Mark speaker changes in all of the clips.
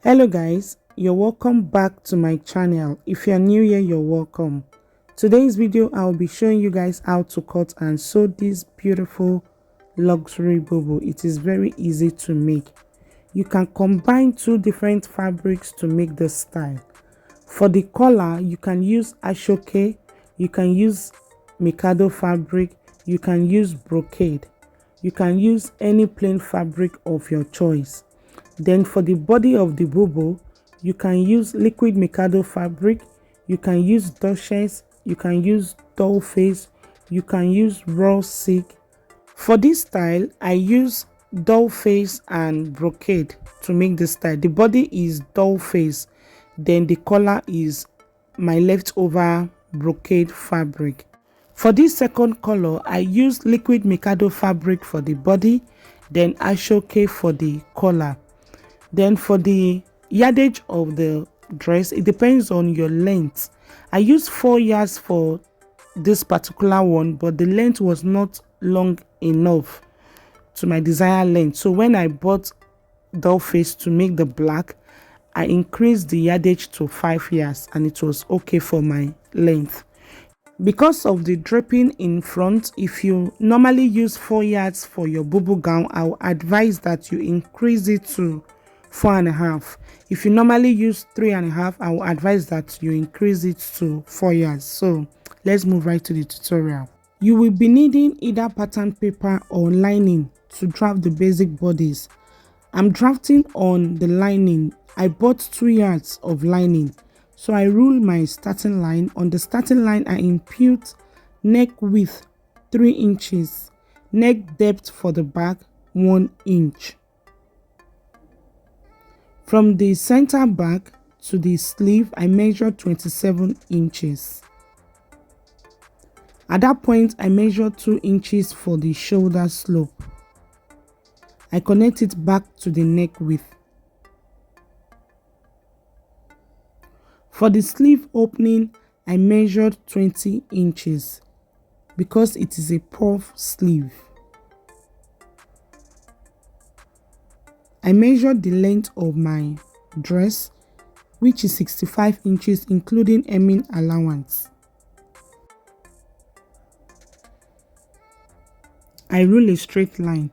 Speaker 1: Hello guys, you're welcome back to my channel. If you're new here, you're welcome. Today's video I'll be showing you guys how to cut and sew this beautiful luxury bubu. It is very easy to make. You can combine two different fabrics to make this style. For the collar, you can use ashoke, you can use mikado fabric, you can use brocade, you can use any plain fabric of your choice. Then for the body of the bubu, you can use liquid mikado fabric, you can use dushes, you can use doll face, you can use raw silk. For this style, I use doll face and brocade to make this style. The body is doll face, then the collar is my leftover brocade fabric. For this second color, I use liquid mikado fabric for the body, then ashoke for the collar. Then for the yardage of the dress, it depends on your length. I used 4 yards for this particular one, but the length was not long enough to my desired length. So when I bought doll face to make the black, I increased the yardage to 5 yards and it was okay for my length. Because of the draping in front, if you normally use 4 yards for your bubu gown, I will advise that you increase it to 4.5. If you normally use 3.5, I will advise that you increase it to 4 yards. So let's move right to the tutorial. You will be needing either pattern paper or lining to draft the basic bodies. I'm drafting on the lining. I bought 2 yards of lining, so I rule my starting line. On the starting line, I impute neck width 3 inches, neck depth for the back 1 inch. From the center back to the sleeve, I measured 27 inches. At that point, I measured 2 inches for the shoulder slope. I connect it back to the neck width. For the sleeve opening, I measured 20 inches because it is a puff sleeve. I measured the length of my dress, which is 65 inches including hemming allowance. I rule a straight line.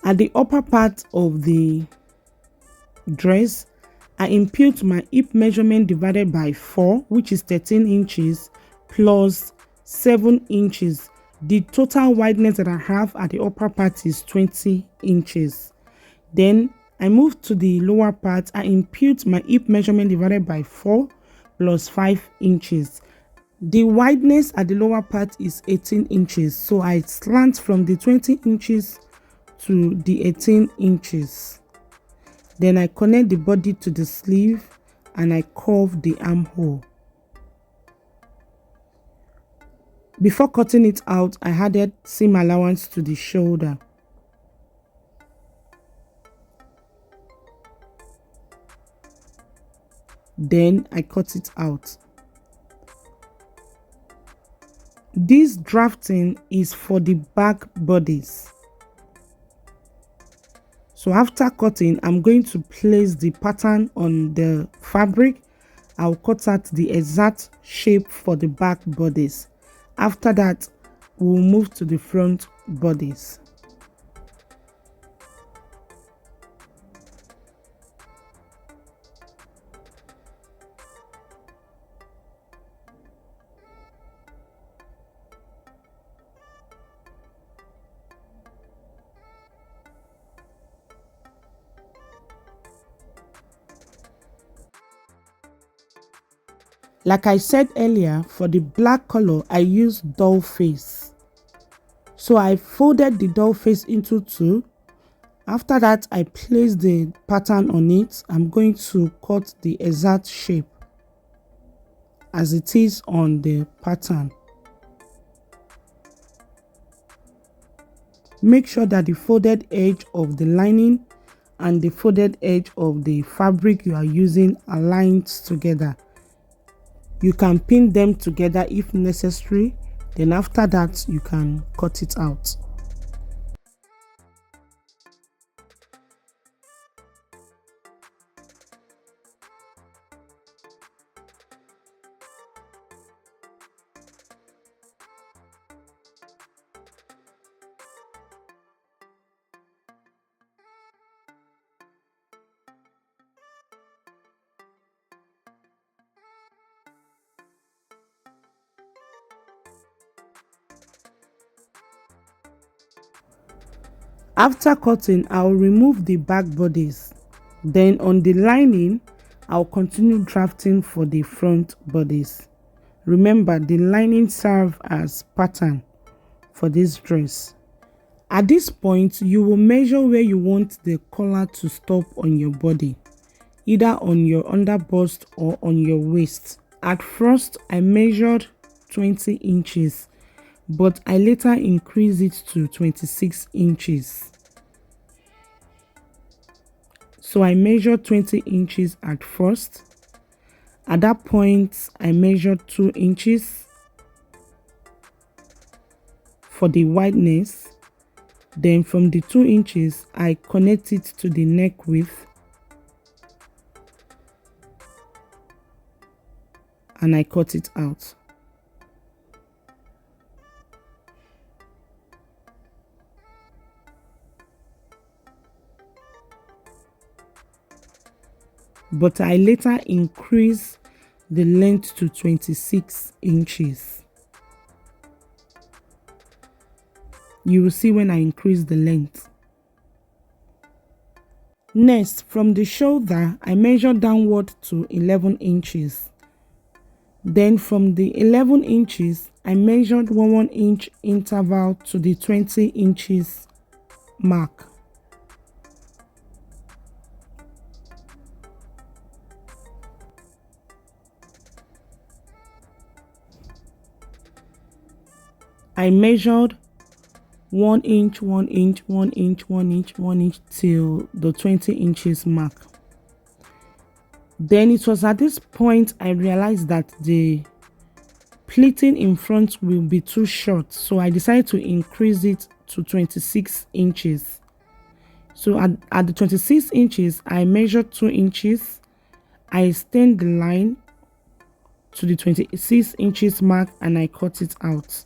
Speaker 1: At the upper part of the dress, I impute my hip measurement divided by 4, which is 13 inches, plus 7 inches. The total wideness that I have at the upper part is 20 inches. Then I move to the lower part. I impute my hip measurement divided by 4 plus 5 inches. The wideness at the lower part is 18 inches. So I slant from the 20 inches to the 18 inches. Then I connect the body to the sleeve and I curve the armhole. Before cutting it out, I added seam allowance to the shoulder. Then I cut it out. This drafting is for the back bodice. So after cutting, I'm going to place the pattern on the fabric. I'll cut out the exact shape for the back bodice. After that, we'll move to the front bodice. Like I said earlier, for the black color, I used doll face. So I folded the doll face into 2. After that, I placed the pattern on it. I'm going to cut the exact shape as it is on the pattern. Make sure that the folded edge of the lining and the folded edge of the fabric you are using aligns together. You can pin them together if necessary. Then after that, you can cut it out. After cutting, I'll remove the back bodice. Then on the lining, I'll continue drafting for the front bodice. Remember, the lining serves as pattern for this dress. At this point, you will measure where you want the collar to stop on your body, either on your underbust or on your waist. At first, I measured 20 inches, but I later increased it to 26 inches. So I measured 20 inches at first. At that point, I measured 2 inches for the wideness. Then from the 2 inches, I connect it to the neck width and I cut it out. But I later increased the length to 26 inches. You will see when I increase the length. Next, from the shoulder, I measure downward to 11 inches. Then from the 11 inches, I measured 1 inch interval to the 20 inches mark. I measured 1 inch, 1 inch, 1 inch, 1 inch, 1 inch till the 20 inches mark. Then it was at this point I realized that the pleating in front will be too short, so I decided to increase it to 26 inches. So at the 26 inches, I measured 2 inches. I extend the line to the 26 inches mark and I cut it out.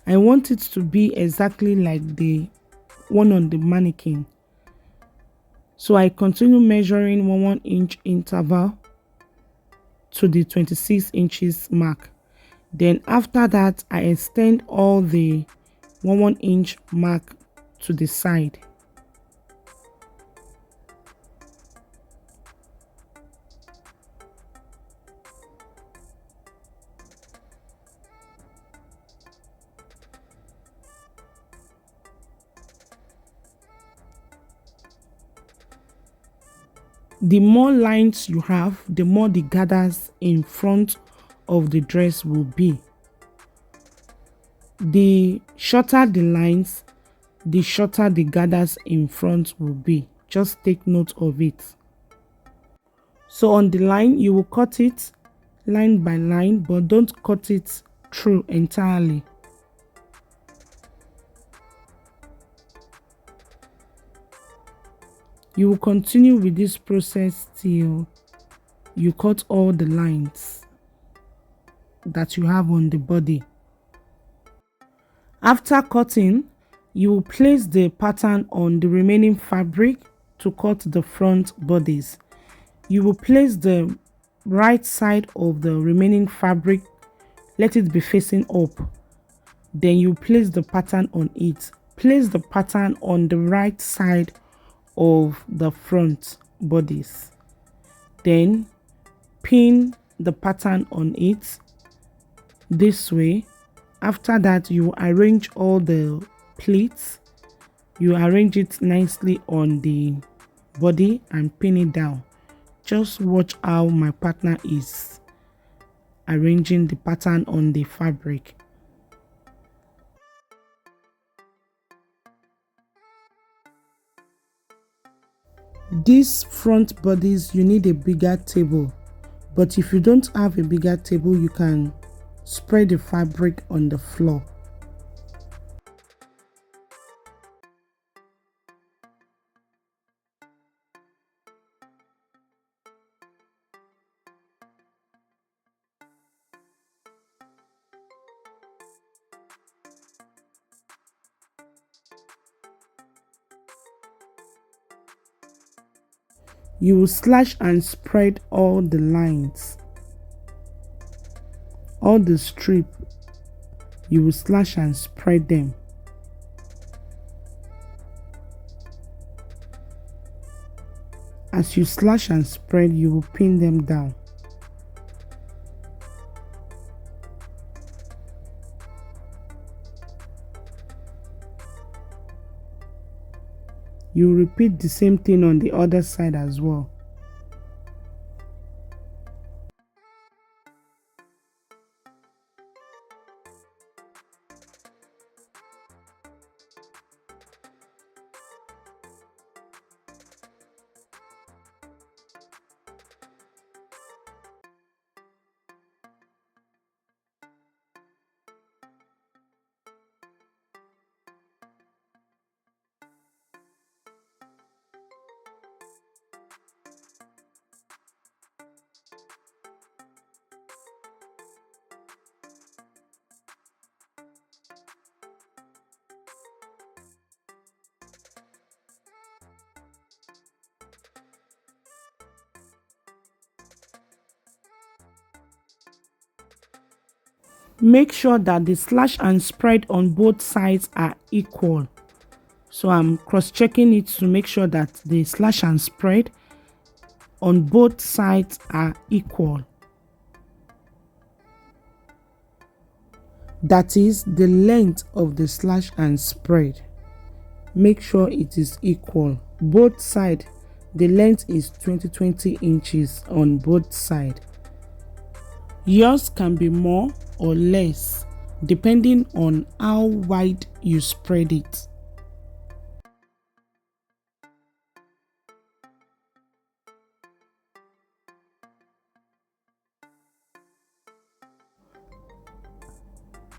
Speaker 1: I want it to be exactly like the one on the mannequin. So I continue measuring 1 inch interval to the 26 inches mark. Then after that, I extend all the 1 inch mark to the side. The more lines you have, the more the gathers in front of the dress will be. The shorter the lines, the shorter the gathers in front will be. Just take note of it. So on the line, you will cut it line by line, but don't cut it through entirely. You will continue with this process till you cut all the lines that you have on the body. After cutting, you will place the pattern on the remaining fabric to cut the front bodies. You will place the right side of the remaining fabric, let it be facing up. Then you place the pattern on it. Place the pattern on the right side of the front bodice. Then pin the pattern on it this way. After that, you arrange all the pleats. You arrange it nicely on the body and pin it down. Just watch how my partner is arranging the pattern on the fabric. These front bodies, you need a bigger table, but if you don't have a bigger table, you can spread the fabric on the floor. You will slash and spread all the lines, all the strip you will slash and spread them. As you slash and spread, you will pin them down. You repeat the same thing on the other side as well. Make sure that the slash and spread on both sides are equal. So I'm cross-checking it to make sure that the slash and spread on both sides are equal. That is the length of the slash and spread. Make sure it is equal. Both sides, the length is 20 inches on both sides. Yours can be more or less depending on how wide you spread it.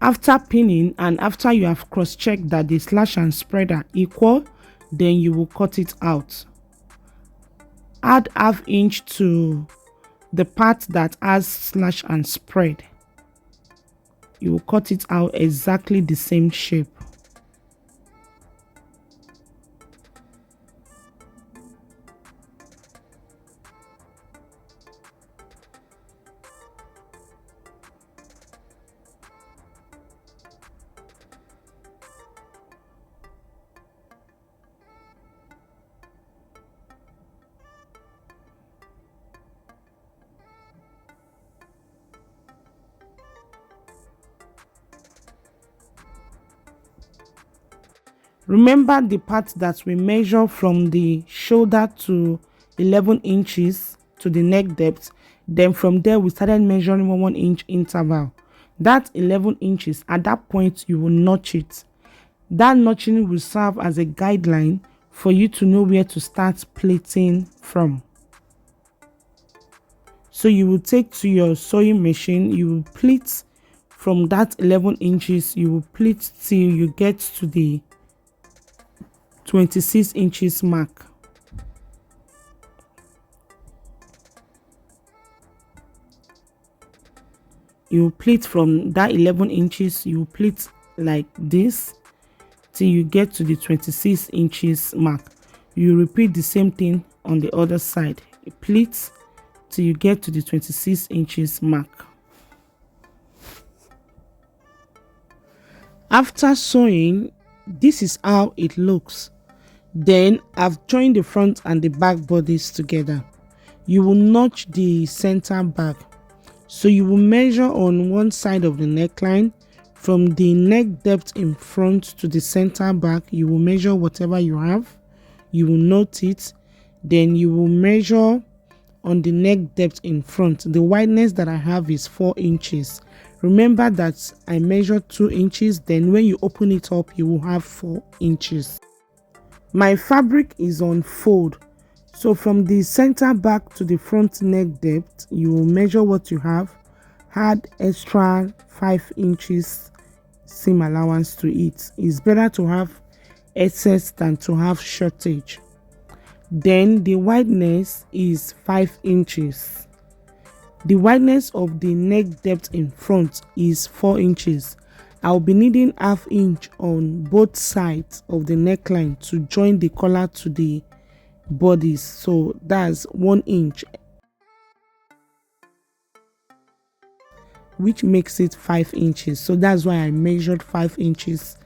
Speaker 1: After pinning and after you have cross-checked that the slash and spread are equal, then you will cut it out. Add ½ inch to the part that has slash and spread. You will cut it out exactly the same shape. Remember the part that we measure from the shoulder to 11 inches to the neck depth. Then from there we started measuring 1 inch interval. That 11 inches, at that point you will notch it. That notching will serve as a guideline for you to know where to start pleating from. So you will take to your sewing machine, you will pleat from that 11 inches, you will pleat till you get to the 26 inches mark. You pleat from that 11 inches, you pleat like this till you get to the 26 inches mark. You repeat the same thing on the other side. You pleat till you get to the 26 inches mark. After sewing, this is how it looks. Then I've joined the front and the back bodies together. You will notch the center back. So you will measure on one side of the neckline from the neck depth in front to the center back. You will measure whatever you have. You will note it. Then you will measure on the neck depth in front. The wideness that I have is 4 inches. Remember that I measured 2 inches. Then when you open it up, you will have 4 inches. My fabric is on fold, so from the center back to the front neck depth, you will measure what you have, add extra 5 inches seam allowance to it. It's better to have excess than to have shortage. Then the wideness is 5 inches. The wideness of the neck depth in front is 4 inches. I'll be needing ½ inch on both sides of the neckline to join the collar to the bodice, so that's 1 inch. which makes it 5 inches. So that's why I measured 5 inches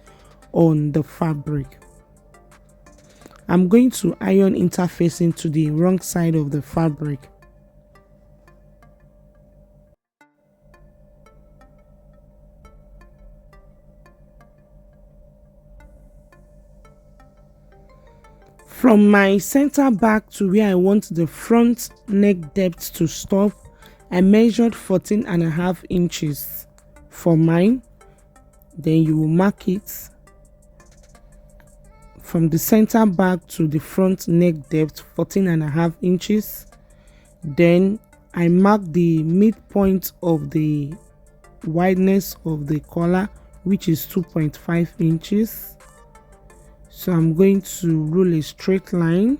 Speaker 1: on the fabric. I'm going to iron interfacing to the wrong side of the fabric. From my center back to where I want the front neck depth to stop, I measured 14.5 inches for mine. Then you will mark it from the center back to the front neck depth, 14.5 inches. Then I mark the midpoint of the wideness of the collar, which is 2.5 inches. So I'm going to rule a straight line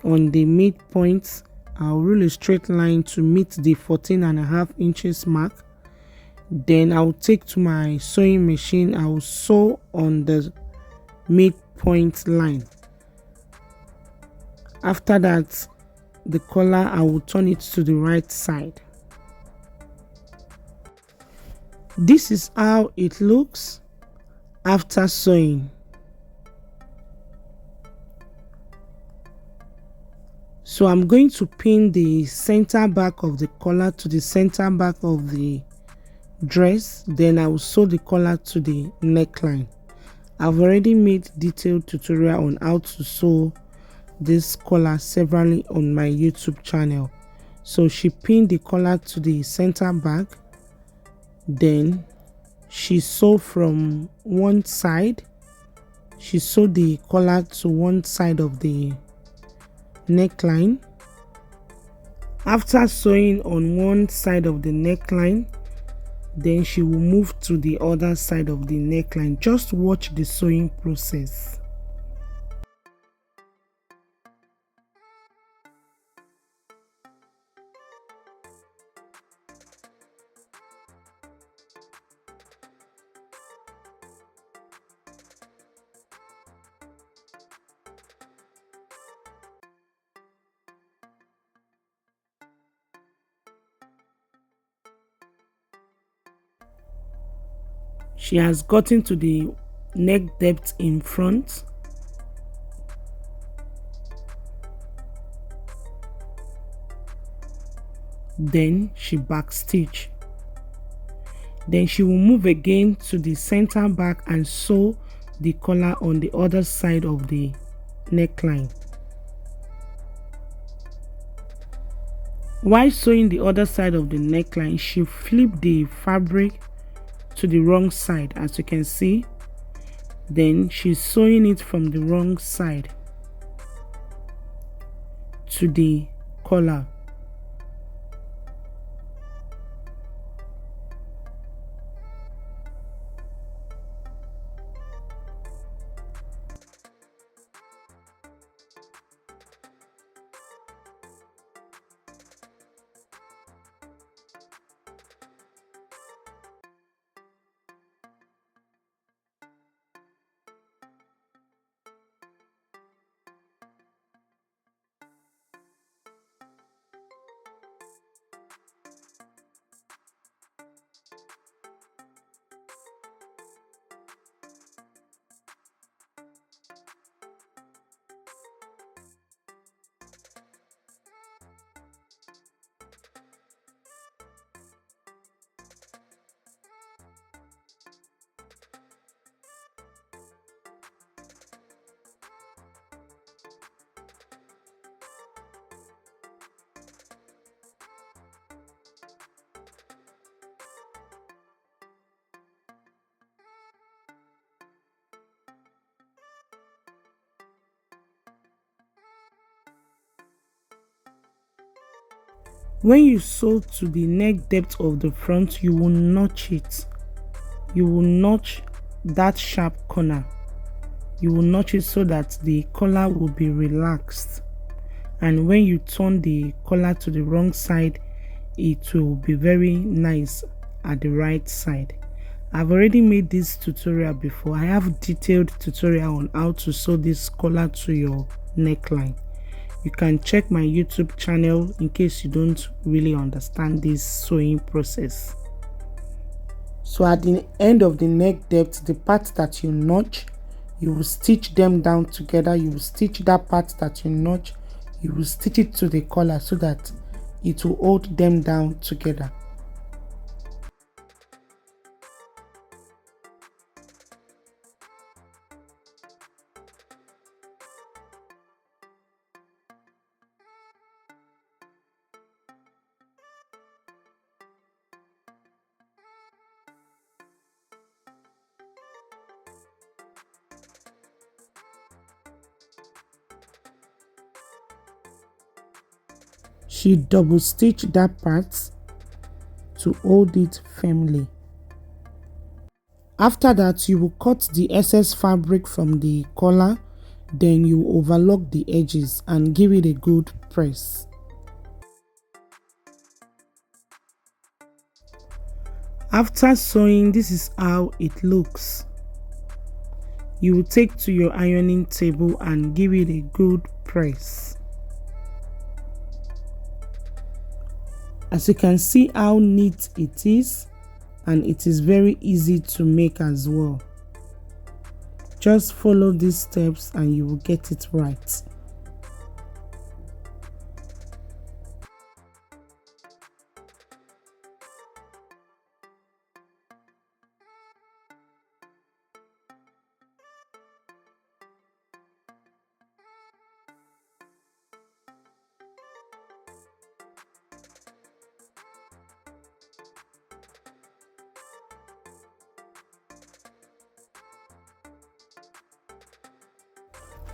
Speaker 1: on the midpoint. I'll rule a straight line to meet the 14.5 inches mark. Then I'll take to my sewing machine. I'll sew on the midpoint line. After that, the collar, I will turn it to the right side. This is how it looks after sewing. So I'm going to pin the center back of the collar to the center back of the dress. Then I will sew the collar to the neckline. I've already made detailed tutorial on how to sew this collar severally on my YouTube channel. So she pinned the collar to the center back. Then she sewed from one side. She sewed the collar to one side of the neckline. After sewing on one side of the neckline, then she will move to the other side of the neckline. Just watch the sewing process. She has gotten to the neck depth in front. Then she backstitch. Then she will move again to the center back and sew the collar on the other side of the neckline. While sewing the other side of the neckline, she flipped the fabric to the wrong side, as you can see. Then she's sewing it from the wrong side to the collar. When you sew to the neck depth of the front, you will notch it. You will notch that sharp corner. You will notch it so that the collar will be relaxed. And when you turn the collar to the wrong side, it will be very nice at the right side. I've already made this tutorial before. I have detailed tutorial on how to sew this collar to your neckline. You can check my YouTube channel in case you don't really understand this sewing process. So at the end of the neck depth, the part that you notch, you will stitch them down together. You will stitch that part that you notch, you will stitch it to the collar so that it will hold them down together. She double stitch that part to hold it firmly. After that, you will cut the excess fabric from the collar, then you overlock the edges and give it a good press. After sewing, this is how it looks. You will take to your ironing table and give it a good press. As you can see how neat it is, and it is very easy to make as well. Just follow these steps and you will get it right.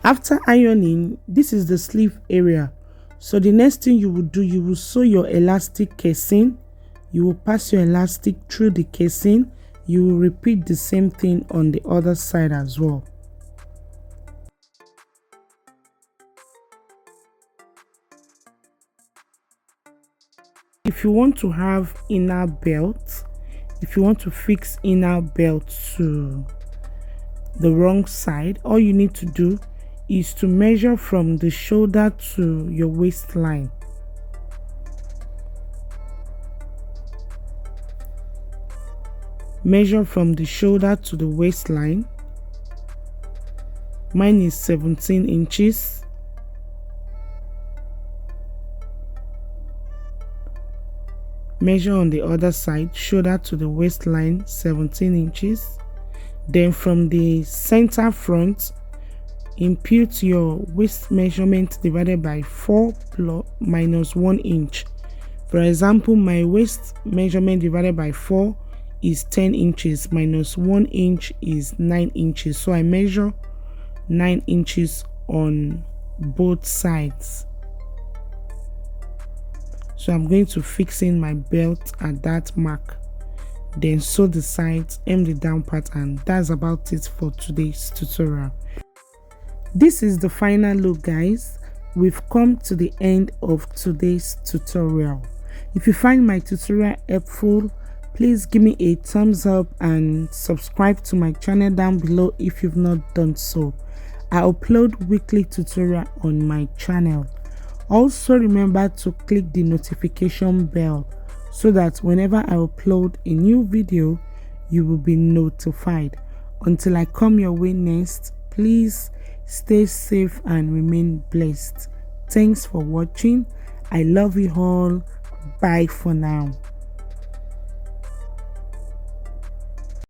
Speaker 1: After ironing, this is the sleeve area. So the next thing you will do, you will sew your elastic casing. You will pass your elastic through the casing. You will repeat the same thing on the other side as well. If you want to have inner belt, if you want to fix inner belt to the wrong side, all you need to do is to measure from the shoulder to your waistline. Measure from the shoulder to the waistline. Mine is 17 inches. Measure on the other side, shoulder to the waistline, 17 inches. Then from the center front, impute your waist measurement divided by 4 minus 1 inch. For example, my waist measurement divided by 4 is 10 inches, minus 1 inch is 9 inches. So I measure 9 inches on both sides. So I'm going to fix in my belt at that mark, then sew the sides, hem the down part, and that's about it for today's tutorial. This is the final look, guys. We've come to the end of today's tutorial. If you find my tutorial helpful, please give me a thumbs up and subscribe to my channel down below if you've not done so. I upload weekly tutorial on my channel. Also remember to click the notification bell so that whenever I upload a new video, you will be notified. Until I come your way next, please stay safe and remain blessed. Thanks for watching. I love you all. Bye for now.